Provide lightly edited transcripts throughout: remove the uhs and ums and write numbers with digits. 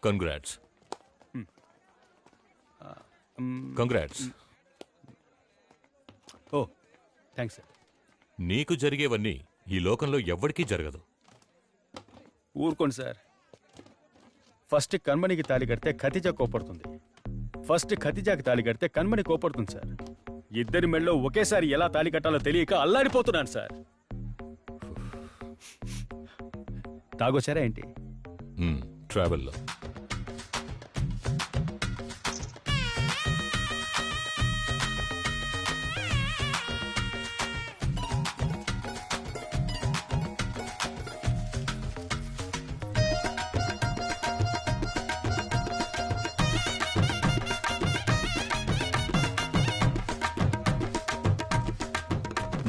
Congrats. Congrats. ఓ thanks sir. నీకు జరిగేవన్నీ ఈ లోకంలో ఎవ్వడికీ జరగదు. ఊరుకోండి సార్. ఫస్ట్ కన్మణికి తాళి కడితే ఖతిజా కోపడుతుంది, ఫస్ట్ ఖతిజాకి తాళి కడితే కన్మణి కోపడుతుంది సార్. ఇద్దరి మెళ్ళలో ఒకేసారి ఎలా తాళి కట్టాలో తెలియక అల్లాడిపోతున్నాను సార్. తాగొచ్చారా ఏంటి? ట్రావెల్లో.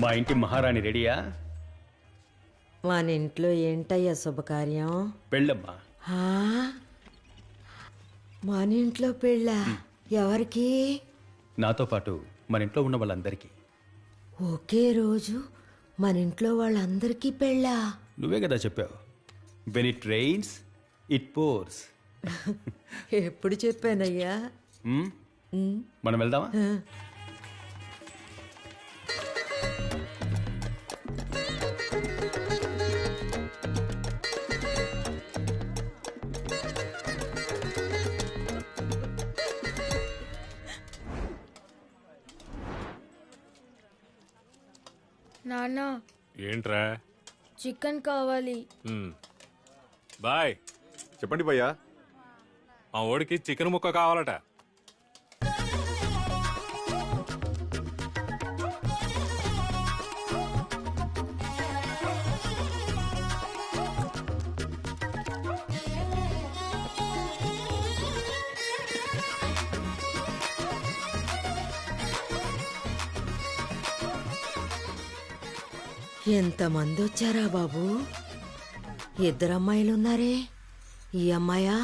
మా ఇంటి మహారాణి రెడీయా? మన ఇంట్లో ఏంటయ్యా శుభకార్యం? పెళ్ళమ్మా. హా? మన ఇంట్లో పెళ్ళా? ఎవరికి? నాతో పాటు మన ఇంట్లో ఉన్న వాళ్ళందరికీ. ఒకే రోజు మన ఇంట్లో వాళ్ళందరికీ పెళ్ళా? నువ్వే కదా చెప్పావు, when it rains it pores. ఎప్పుడు చెప్పానయ్యా? మనం వెళ్దామా? నాన్న ఏంట్రా? చికెన్ కావాలి. బాయ్. చెప్పండి భయ్యా. మా ఓడికి చికెన్ ముక్క కావాలట. ఎంతమంది వచ్చారా బాబు? ఇద్దరమ్మాయిలున్నారే. ఈ అమ్మాయా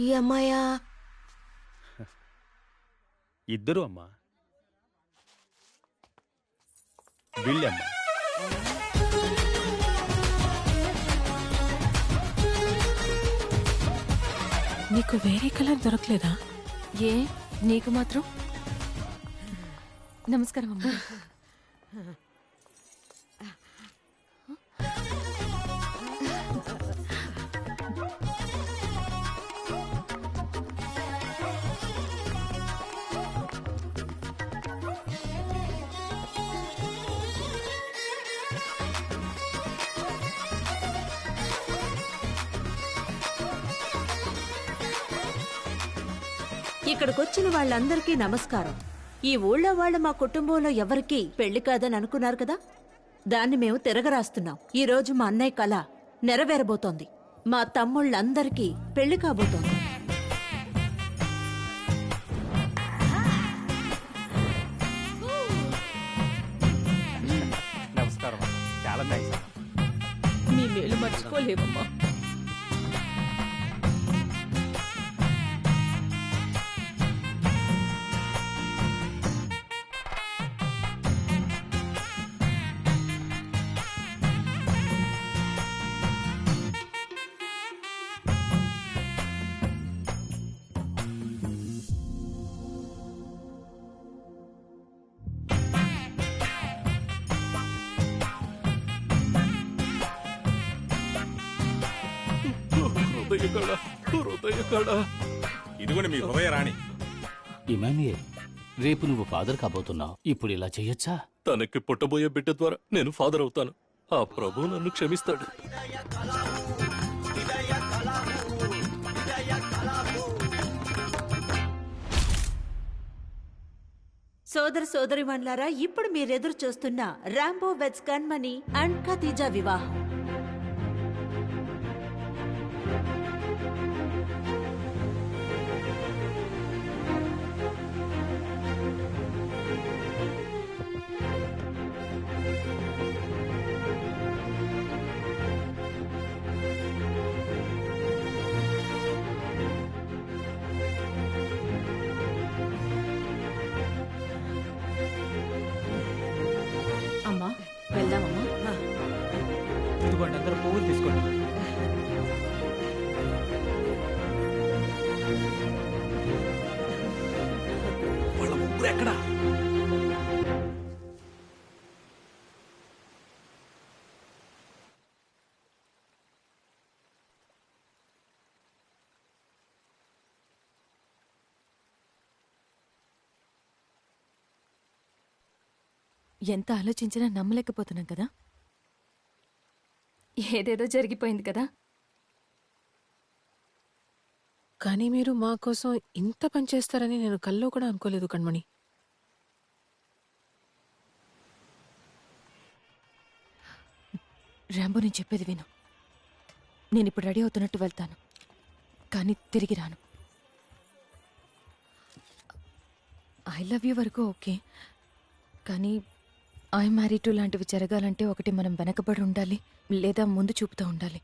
ఈ అమ్మాయా? ఇద్దరు అమ్మా. వీళ్ళమ్మా. నీకు వేరే కలర్ దొరకలేదా? ఏ నీకు మాత్రం? నమస్కారం అమ్మా. ఇక్కడికొచ్చిన వాళ్ళందరికీ నమస్కారం. ఈ ఊళ్ళో వాళ్ళ మా కుటుంబంలో ఎవరికీ పెళ్లి కాదని అనుకున్నారు కదా, దాన్ని మేము తిరగరాస్తున్నాం. ఈ రోజు మా అన్నయ్య కళ నెరవేరబోతోంది. మా తమ్ముళ్ళందరికీ పెళ్లి కాబోతోంది. నమస్కారం. చాలా థ్యాంక్స్. మీ మేలు మర్చిపోలేవమ్మా. ఇదిగోండి మీ హృదయ రాణి. ఇమాన్యుయేల్, రేపు నువ్వు ఫాదర్ కాబోతున్నావు. ఇప్పుడు ఇలా చెయ్యొచ్చా? తనకి పుట్టబోయే బిడ్డ ద్వారా నేను ఫాదర్ అవుతాను. ఆ ప్రభు నన్ను క్షమిస్తాడు. సోదర సోదరిమణులారా, ఇప్పుడు మీరెదురు చూస్తున్న Rambo weds Kanmani and Khatija వివాహం. ఎక్కడా? ఎంత ఆలోచించినా నమ్మలేకపోతున్నాం కదా. ఏదేదో జరిగిపోయింది కదా. కానీ మీరు మా కోసం ఇంత పని చేస్తారని నేను కల్లో కూడా అనుకోలేదు కణ్మణి. రాంబో, నేను చెప్పేది విను. నేను ఇప్పుడు రెడీ అవుతున్నట్టు వెళ్తాను, కానీ తిరిగి రాను. ఐ లవ్ యూ వరకు ఓకే, కానీ ఐ మ్యారీ టు లాంటివి జరగాలంటే ఒకటి మనం వెనకబడి ఉండాలి, లేదా ముందు చూపుతూ ఉండాలి.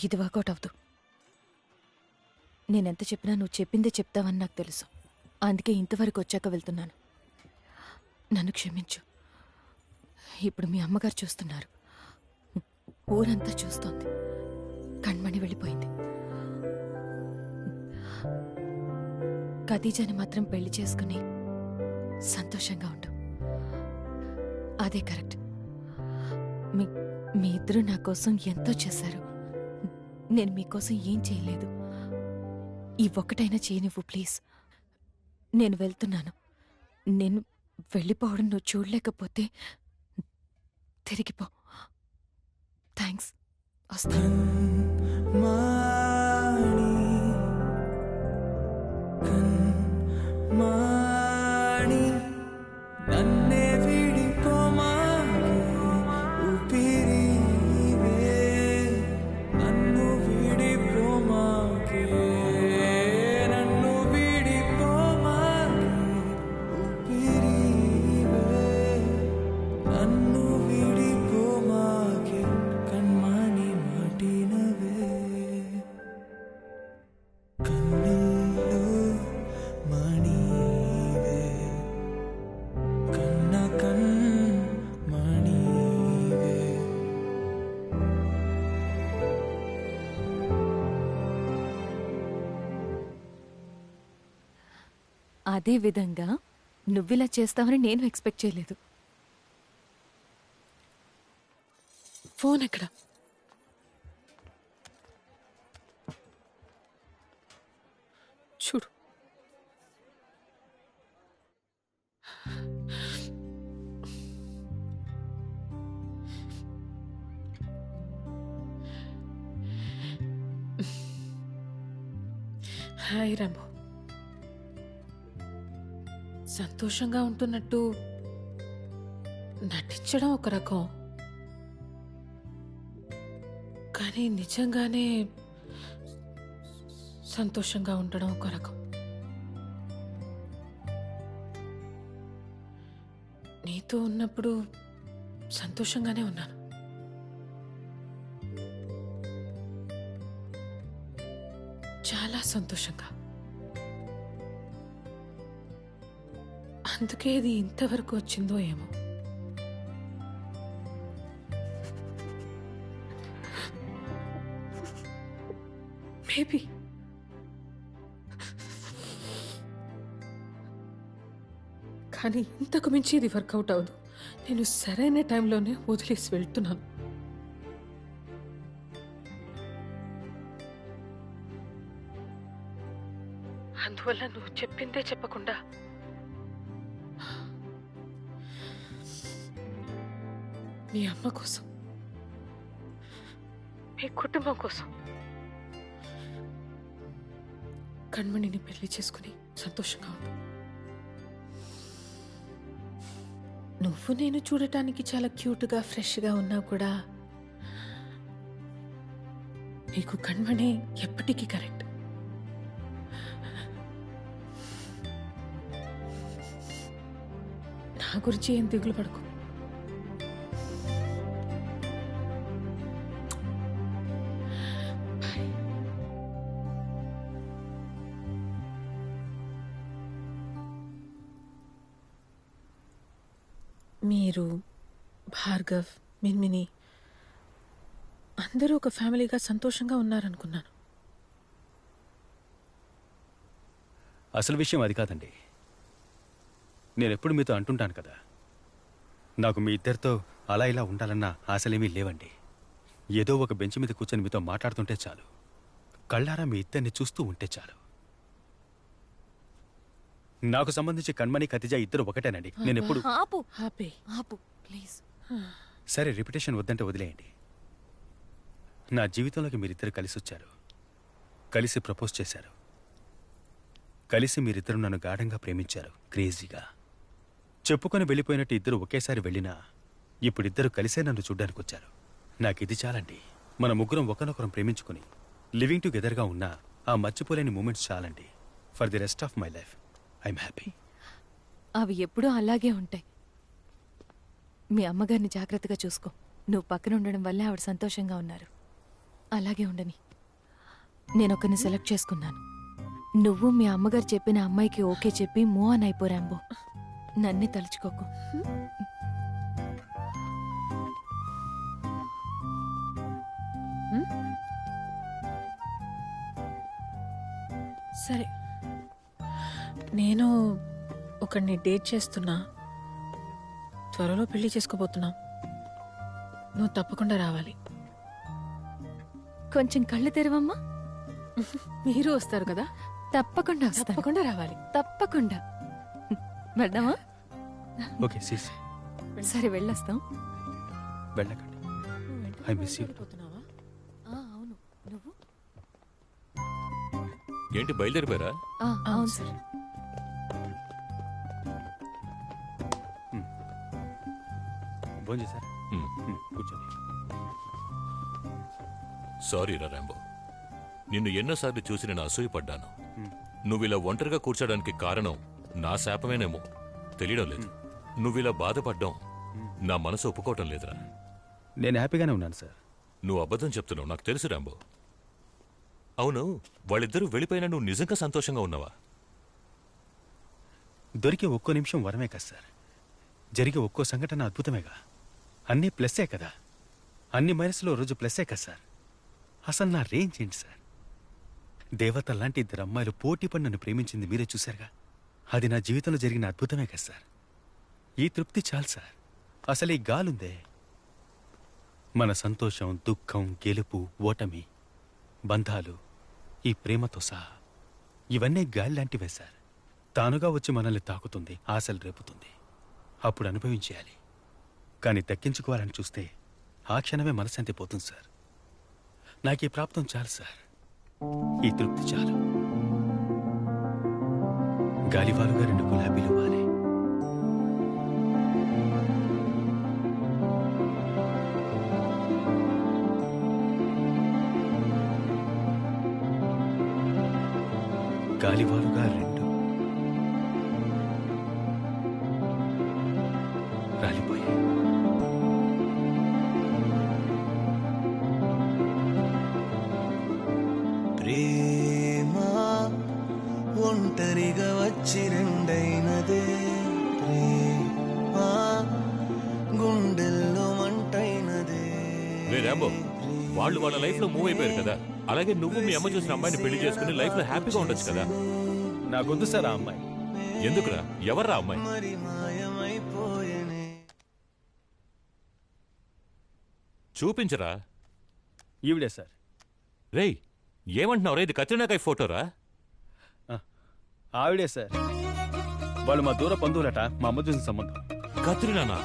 ఇది వర్కౌట్ అవ్వదు. నేనెంత చెప్పినా నువ్వు చెప్పిందే చెప్తావని నాకు తెలుసు. అందుకే ఇంతవరకు వచ్చాక వెళ్తున్నాను. నన్ను క్షమించు. ఇప్పుడు మీ అమ్మగారు చూస్తున్నారు, ఊరంతా చూస్తోంది. కణ్మణి వెళ్ళిపోయింది. ఖదీజాని మాత్రం పెళ్లి చేసుకుని సంతోషంగా ఉండు. అదే కరెక్ట్. మీ ఇద్దరు నా కోసం ఎంతో చేశారు. నేను మీకోసం ఏం చేయలేదు. ఈ ఒక్కటైనా చేయనివ్వు ప్లీజ్. నేను వెళ్తున్నాను. నేను వెళ్ళిపోవడం నువ్వు చూడలేకపోతే తిరిగిపో. థ్యాంక్స్. వస్తాను. అదే విధంగా నువ్విలా చేస్తావని నేను ఎక్స్పెక్ట్ చేయలేదు. ఫోన్ ఎక్కడ? చూడు. Hi Rambo. సంతోషంగా ఉంటున్నట్టు నటించడం ఒక రకం, కానీ నిజంగానే సంతోషంగా ఉండడం ఒక రకం. నీతో ఉన్నప్పుడు సంతోషంగానే ఉన్నాను. చాలా సంతోషంగా. అందుకే ఇది ఇంతవరకు వచ్చిందో ఏమో. మేబీ కానీ ఇంతకు మించి ఇది వర్కౌట్ అవ్వదు. నేను సరైన టైంలోనే వదిలేసి వెళ్తున్నాను. అందువల్ల నువ్వు చెప్పిందే చెప్పకుండా మీ అమ్మ కోసం, మీ కుటుంబం కోసం కణ్మణిని పెళ్లి చేసుకుని సంతోషంగా ఉండు. నువ్వు నేను చూడటానికి చాలా క్యూట్గా ఫ్రెష్గా ఉన్నా కూడా నీకు కణ్మణి ఎప్పటికీ కరెక్ట్. నా గురించి ఏం దిగులు పడకు. మీరు, భార్గవ్, మిన్మిని అందరూ ఒక ఫ్యామిలీగా సంతోషంగా ఉన్నారనుకున్నాను. అసలు విషయం అది కాదండి. నేనెప్పుడు మీతో అంటుంటాను కదా, నాకు మీ ఇద్దరితో అలా ఇలా ఉండాలన్న ఆశలేమీ లేవండి. ఏదో ఒక బెంచ్ మీద కూర్చొని మీతో మాట్లాడుతుంటే చాలు, కళ్ళారా మీ ఇద్దరిని చూస్తూ ఉంటే చాలు. నాకు సంబంధించి కణ్మణి ఖతిజా ఇద్దరు ఒకటేనండి. నేనెప్పుడు ఆపు హ్యాపీ ఆపు ప్లీజ్. సరే, రిపిటేషన్ వద్దంటే వదిలేయండి. నా జీవితంలోకి మీరిద్దరు కలిసి వచ్చారు, కలిసి ప్రపోజ్ చేశారు, కలిసి మీరిద్దరు నన్ను గాఢంగా ప్రేమించారు, క్రేజీగా. చెప్పుకొని వెళ్ళిపోయినట్టు ఇద్దరు ఒకేసారి వెళ్ళినా ఇప్పుడిద్దరు కలిసే నన్ను చూడ్డానికి వచ్చారు. నాకిది చాలండి. మన ముగ్గురం ఒకరినొకరం ప్రేమించుకుని లివింగ్ టుగెదర్గా ఉన్నా ఆ మర్చిపోలేని మూమెంట్స్ చాలండి. For the rest of my life I'm happy. అవి ఎప్పుడూ అలాగే ఉంటాయి. మీ అమ్మగారిని జాగ్రత్తగా చూసుకో. నువ్వు పక్కన ఉండడం వల్లే ఆవిడ సంతోషంగా ఉన్నారు. అలాగే ఉండని. నేను ఒకరిని సెలెక్ట్ చేసుకున్నాను. నువ్వు మీ అమ్మగారు చెప్పిన అమ్మాయికి ఓకే చెప్పి మూవ్ ఆన్ అయిపో రాంబో. నన్నే తలుచుకోకు. సరే, నేను ఒకరిని డేట్ చేస్తున్నా. త్వరలో పెళ్లి చేసుకోబోతున్నా. నువ్వు తప్పకుండా రావాలి. కొంచెం కళ్ళు తెరవమ్మా. మీరు వస్తారు కదా, తప్పకుండా వస్తాను. తప్పకుండా రావాలి. తప్పకుండా. వెళ్దామా? ఓకే సీస్, సరే వెళ్ళొస్తాం. వెళ్ళకండి. I miss you. వెళ్ళిపోతున్నావా? అవును. నువ్వు? ఏంటి బయలుదేరిపోయారా? అవును సార్. భోజనం చేశారా? హ్మ్. కూర్చోండి. సారీ రా రాంబో, నిన్ను ఎన్నోసార్లు చూసి నేను అసూయపడ్డాను. నువ్విలా ఒంటరిగా కూర్చోడానికి కారణం నా శాపమేనేమో తెలియడం లేదు. నువ్విలా బాధపడ్డం నా మనసు ఒప్పుకోవటం లేదురా. నేను హ్యాపీగానే ఉన్నాను సార్. నువ్వు అబద్ధం చెప్తున్నావు, నాకు తెలుసు రాంబో. అవును, వాళ్ళిద్దరూ వెళ్ళిపోయినా నువ్వు నిజంగా సంతోషంగా ఉన్నావా? దొరికే ఒక్కో నిమిషం వరమే కదా సార్. జరిగే ఒక్కో సంఘటన అద్భుతమేగా. అన్నీ ప్లస్సే కదా. అన్ని మైనస్లో రోజు ప్లస్సే కదా సార్. అసలు నా రేంజ్ ఏంటి సార్? దేవత లాంటి ఇద్దరు అమ్మాయిలు పోటీ పడి నన్ను ప్రేమించింది మీరే చూశారుగా. అది నా జీవితంలో జరిగిన అద్భుతమే కదా సార్. ఈ తృప్తి చాలు సార్. అసలు ఈ గాలుందే, మన సంతోషం, దుఃఖం, గెలుపు, ఓటమి, బంధాలు, ఈ ప్రేమతో సహా ఇవన్నీ గాలి లాంటివే సార్. తానుగా వచ్చి మనల్ని తాకుతుంది, ఆశలు రేపుతుంది. అప్పుడు అనుభవించేయాలి. కానీ దక్కించుకోవాలని చూస్తే ఆ క్షణమే మనశాంతి పోతుంది సార్. నాకు ఈ ప్రాప్తం చాలు సార్. ఈ తృప్తి చాలు. గాలివాలుగా 2 గులాబీలు వాలే. గాలివాలుగా 2 రాలిపోయాయి. ప్రేమా ఒంటరిగా వచ్చి రెండైనదే, ప్రేమా గుండెల్లో మంటైనదే. రే రాంబో, వాళ్ళు వాళ్ళ లైఫ్ లో మూవ్ అయిపోయారు కదా, అలాగే నువ్వు మీ అమ్మ చూసిన అమ్మాయిని పెళ్లి చేసుకుని లైఫ్ లో హ్యాపీగా ఉండొచ్చు కదా. నాకొద్దు సార్ ఆ అమ్మాయి. ఎందుకురా? ఎవర్రా అమ్మాయి? మరి మాయమైపోయనే. చూపించరా. ఈవిడే సార్. రేయ్, ఏమంటున్నావు రా? ఇది కత్రినా కైఫ్ ఫోటోరా? ఆవిడే సార్. వాళ్ళు మా దూర బంధువులట, మా అమ్మ చూసిన సంబంధం. కత్రినానా?